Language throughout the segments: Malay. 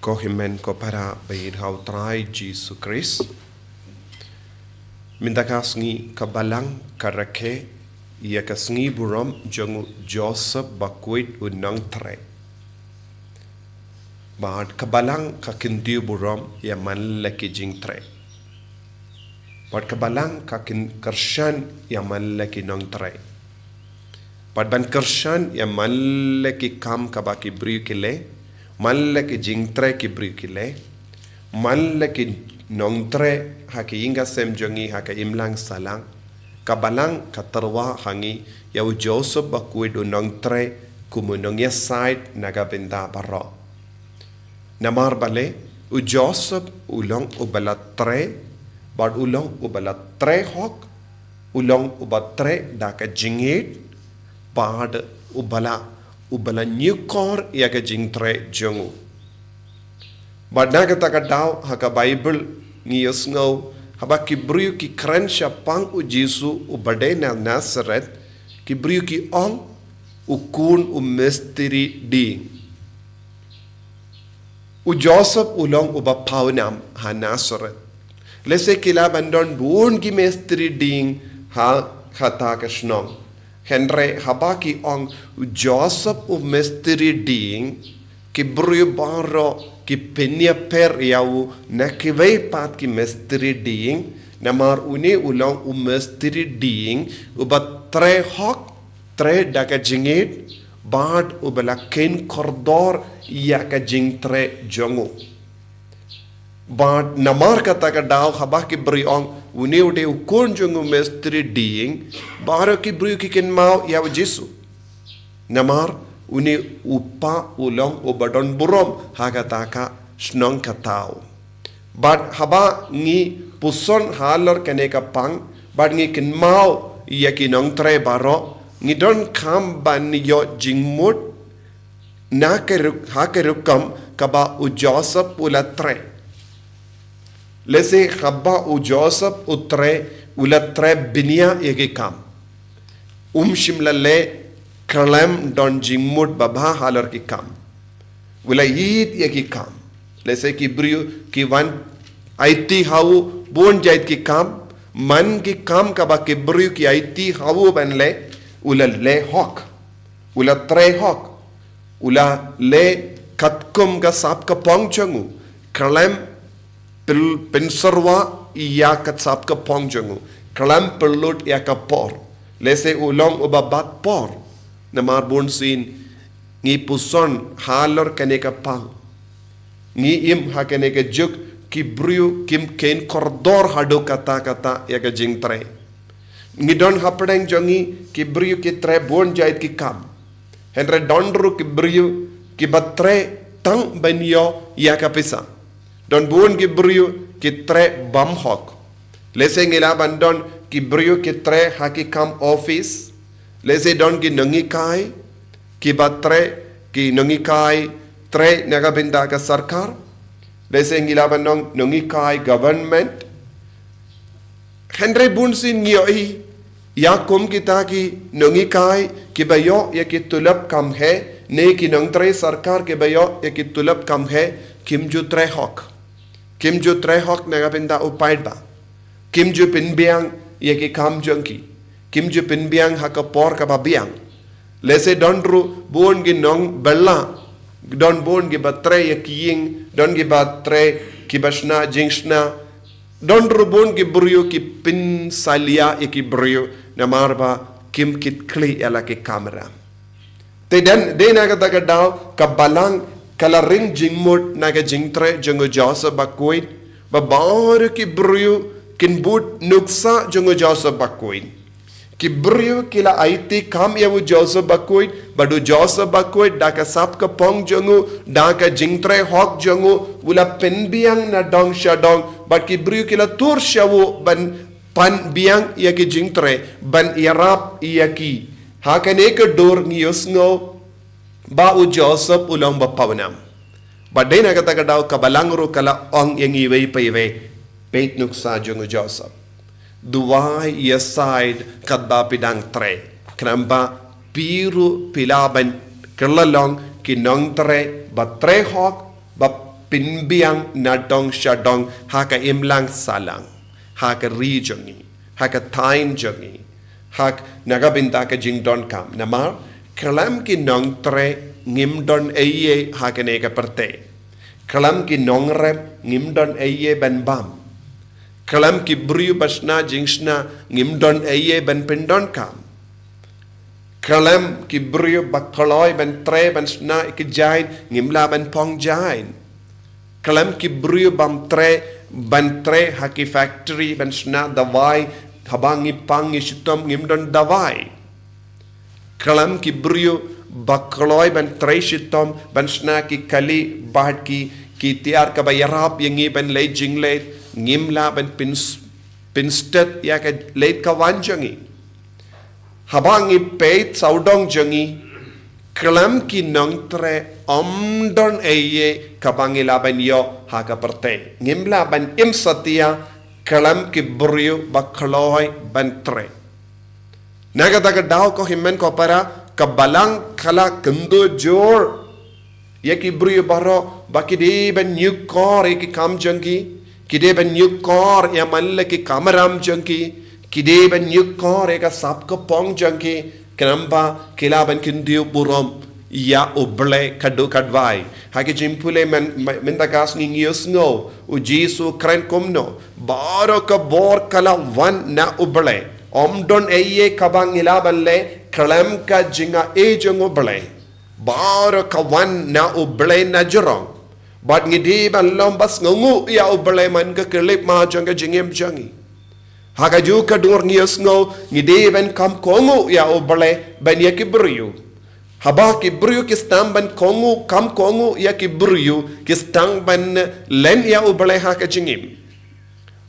Kohimen ko para bayin hautrai Jesus Christ. Mindakas kabalang karake ia kasngi buram Jong Joseph bakuit u Nongtrei. Bahad kabalang kakindiu buram ia manlaki Jingkren. Bahad kabalang kakin kershan ia manlaki Nongtrei. Bahad ban kershan ia manlaki kam kabaki briu kile. Manlaki Jingkren ki briu kile. Manlaki Nongtrei haki inga sem jongi haka imlang salang. Kabalang katarwa hangi yau Joseph bakuit u Nongtrei kumunongya side nagabinda Baroh. Namar bale u Joseph ulong ubalat tre bad ulong ubalat tre hok ulong ubat tre daka jingit bad ubala nyukor yaga jingtre jongu bad naga taka daw haka Bible ngiyos ngaw haba kibriu ki kren pang u Jesu ubade na Nazareth kibriu ki ong ukun misteri di u Joseph ulong uba paunam ha Nazareth. Lese kila bandon buon ki mestri ding ha khata kasnong. Henry habaki ong u Joseph u mestri ding ki bru Baroh ki penya per yau na ki vei pat ki mestri ding namar uni ulong u mestri ding uba tre hok tre daka jingit bad ubala ken kordor ia ka Jingtre jongu. Bad namar kata ka daw habak ki briong uni ude ukon jongu mestri ding Baroh ki bri ki ken mau ya Jesu. Namar uni upa ulong ubadon burom hagata ka snong katao. Bad haba ngi puson halar kane ka pang bad ngi ken mau ia ki Nongtrei Baroh ngi don kam ban yo jingmut na hakerukam kaba u Joseph ulatre. Lese khaba u Joseph utre ulatre binia yeke kam. Shimlale kalam don jingmut baba halar ki kam. Ula yid yeke kam. Lese ki briu ki wan aiti hau bon jait ki kam. Man ki kam kaba ki briu ki aiti hau banle ula le hok. Ula tre hok. Ula le katkum ga sap ka pong changu kalam penserwa iya kat sap ka pong changu kalam perlut ya ka por lese ulong ubabat por namar bonsin ngi puson halor kane ka pang ngi im ha kane ka juk ki briu kim ken kordor hado kata ya ka Jingtre ngi don hapdeng jongi ki briu ki tre bon jait ki kam Henry dondru ki briu ki batre tang banyo ya kapisa. Don buon ki briu ki tre bam hok. Lese ngila bandon ki briu ki tre haki kam office. Lese don ki nongi kai ki batre ki nongi kai tre nagabinda ka sarkar. Lese ngila bandon nongi kai government. Henry bunsin ngiyoi ya kum kita ki nongi kai ki bayo ya ki tulap kam hai ne ki Nongtrei sarkar ke bayo ya ki tulap kam hai kim ju tre hok naga pinda upaid ba kim ju pinbiang ya ki kam jongki kim ju pinbiang haka por ka babiang lese donru bon gi nong bella don bon gi batre ya ki ying don gi batre ki bashna jingshna donru bon gi buryo ki pin salia ya ki buryo namarba kim kit kli ala ki kamera. Te den naga taga daw kabalang kalaring jingmut naga Jingtre jongo Joseph bakuin babaru ki briu kin but nuksa jongo Joseph bakuin. Ki briu kila aiti kam yawu Joseph bakuin badu Joseph bakuin daka sap ka pong jongo daka Jingtre hok jongo ula penbiang na dong shadong but ki briu kila tur shawu ban pan biang ia ki Jingtre ban irap ia ki hakane ka dor ngiyos ngo ba u Joseph ulong ba pawnam badai na kata daw kabalangro kala ong yang iway pa iway peit nuksa jong Joseph duway ia side kadba pidang tre kramba piru pilaban kalalong ki Nongtrei ba tre hok ba pinbiang nadong syadong haka imlang salang haka rijongi haka tain jongi hak nagabinda ka jingdon kam namar kalam ki nongtrei ngimdon eye haka neka perte kalam ki nongrem ngimdon eye ban bam kalam ki briu basna jingsna ngimdon eye ban pendon kam kalam ki briu bakaloi ban tre ban sna ikjain ngimla ban pong jain kalam ki briu bam tre ban tre haki factory ban sna dawai habangi pangi shitom ngimdon dawai kalam ki briu bakaloi ban tre shitom ban sna ki kali bahad ki tiar ka bayarap yangi ban late jingle ngimla ban pinstet ya ka late ka wanjangi habangi peit saudong jangi kalam ki nongtrei omdon eye kabangila ban yo haka perte ngimla ban imsatia kalam ki briu bakaloi ban tre nagadaga daw ko himmen ko para kabalang kala kendo jor yaki briu baro bakide ban nyukor yaki kam jangi kide ban nyukor ya malle ki kamaram jangi kide ban nyukor ya sap ko pong jangi kenamba kila ban kindiu burom ya uble kadu kadwai haki jimpule mendagas ngingios ngo u jisu kren komno baro ka bor kala wan na uble omdon eye kabang ilaballe kalam ka jinga e jong uble baro ka wan na uble na jorong bat ngidi ban lombas ngungu ya uble man ka kelip ma jong ka jingem jangi haka ju ka dur ngios ngo ngidi ban kam kongu ya uble ban ya kibriu haba kibriu ki stang ban kongu kam kongu ya kibriu ki stang ban len ya uble haka jingim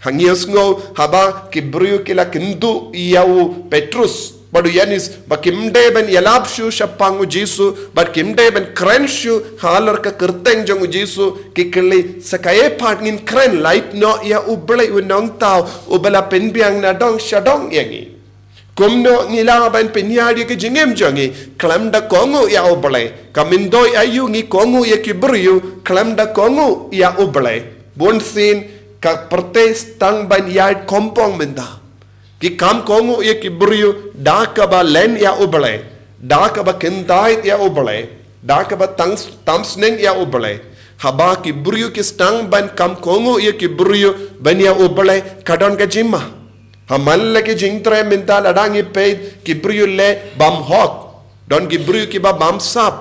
hangios ngo haba kibriu kila kindu yau petrus badu yanis bakimde ben yalapshu shapangu jisu bakimde ben krenshu halar ka kerteng jong jisu kikli sakaye partnin kren light no ya uble unong tau ubala penbiang na dong shadong yangi kumno ngila ban penyadi ke jingem jangi klam da kongu ya uble kamindoi ayu ngi kongu ya kibriu klam da kongu ya uble bonsin ka perte stang ban ya kompong menda ki kam kongu ya kibriu da ka ba len ya uble da ka ba kendai ya uble da ka ba tamsneng ya uble haba kibriu ki stang ban kam kongu ya kibriu ban ya uble kadon ka jimma hamalle ki jingtre mental adangi pe kibriu le bam hok don kibriu ki ba bam sap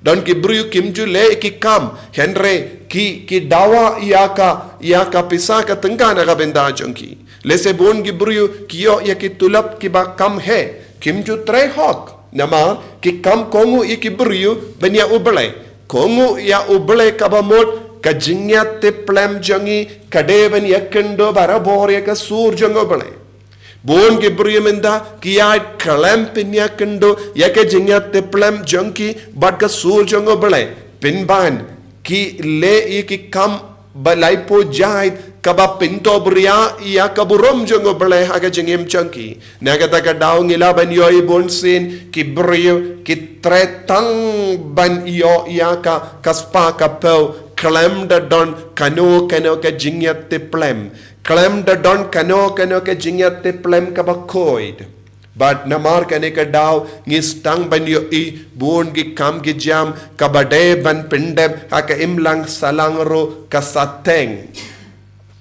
don kibriu kimju le ki kam henre ki dawa ya ka pisa ka tengana ka benda jongki lese bon kibriu kiyo ya ki tulap ki ba kam he kimju tre hok nama ki kam kongu ya kibriu benya uble kongu ya uble ka ba mot ka jingiatiplem jangi kadeben yakendo barabor ya ka sur jango bale bon kibriu menda kiya kalam pinya kendo ya ka jingiatiplem jangi bat ka sur jango bale pinban ki le ki kam balai po jahit kaba pinto bria ya kaburom jongo bale haga jengem changki naga taka daw ngila ban yo ibonsin ki brio ki tretang ban yo ya ka kaspa ka pe klem da don kano ka jingiatiplem klem da don kano ka jingiatiplem ka bakoid but namar kane ka daw ngistang ban yo I bon gi kam gi jam kabade ban pindem haka imlang salangro ka sateng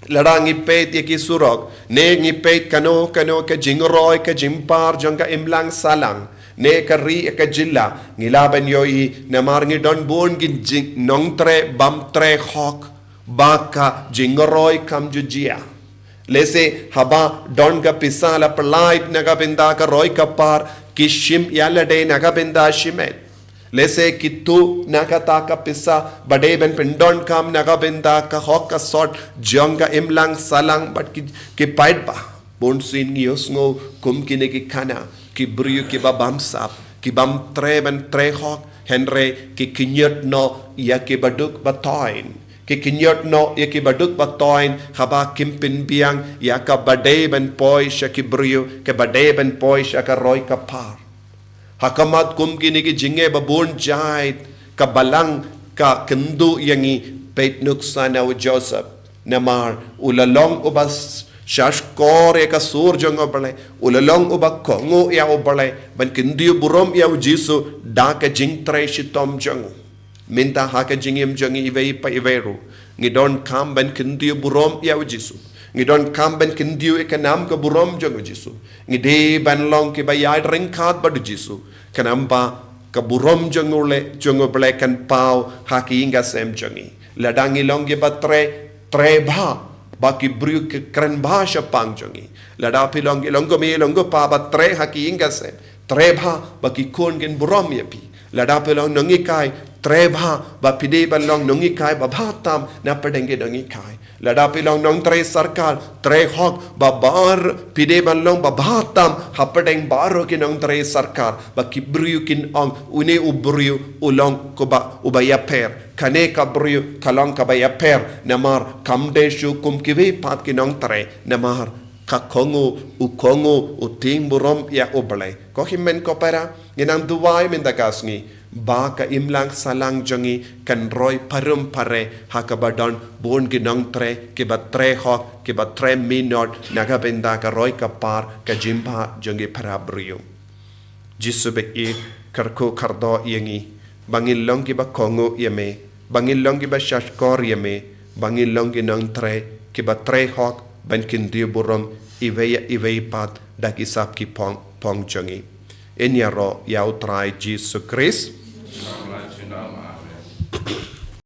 ladang ipet yaki surok ne ngipet kano ka jingroy ka jimpar jongka imlang salang ne ka ri ka jilla ngilaban yo I namar ngi don bon gi nongtre bam tre hok baka jingroy kam jujia lese haba don ga pisala polite naga benda ka roy ka par kishim yalade naga benda shimet lese kitu nakata ka pisa bade ben pendon kam naga benda ka hok ka sort jonga imlang salang but ki pait ba bon sin ngios ngo kum kine ki kana ki briu ki ba bam sap ki bam tre ben tre hok henre ki kinyot no ya ki baduk batoin ki kinyot no ya ki baduk batoin haba kimpin biang ya ka bade ben poi sha ki briu ke bade ben poi sha ka roy ka par hakamat kum kini ki jinge babon jait ka balang ka kendu yangi peit nuksan au Joseph namar ulalong ubas shashkor ya kasur jong obale ulalong uba kongo ya obale ban kindiu burom ya jisu da ka jingtrai shitom jong minta haka jingim jong iwei pa iweru ngidon kam ban kindiu burom ya jisu ngidon kam ban kindiu ikanam ka burom jong jisu ngide ban long ke bayai ringkat badu jisu kanamba ka burom jong ole kan pau haki inga sem jongi ladangi long ge batre treba baki bruk kren bahasa pangjongi lada pilong ilonggo me ilonggo pa ba tre haki inga se treba baki kon gen burom yepi lada pilong nongi kai treba ba pide balong nongi kai ba bhatam na padenge nongi kai lada pilong nongtrei sarkar tre hok ba bar pide balong ba bhatam hapadeng baro ki nongtrei sarkar ba kibru kin ong une ubru ulong ko ba ubaya per kane kabru kalong kabaya per namar kamdeshu kumkiwe pat ki nongtrei namar kakongo ukongo uting burom ya obale ko himen ko para ginang duwai mendagasngi ba ka imlang salang jongi kan roy parum pare hakabadon bon ginong tre ke ba tre ho ke ba tre minot naga benda ka roy ka par ka jimba jongi parabrio jisube e karko kardo yengi bangil long ki ba kongo yeme bangil long ki ba shashkor yeme bangil long ginong tre ke ba tre ho ban kin dio burom iwei pat dakisap ki pong jongi enyaro yau trai Jesus Christ.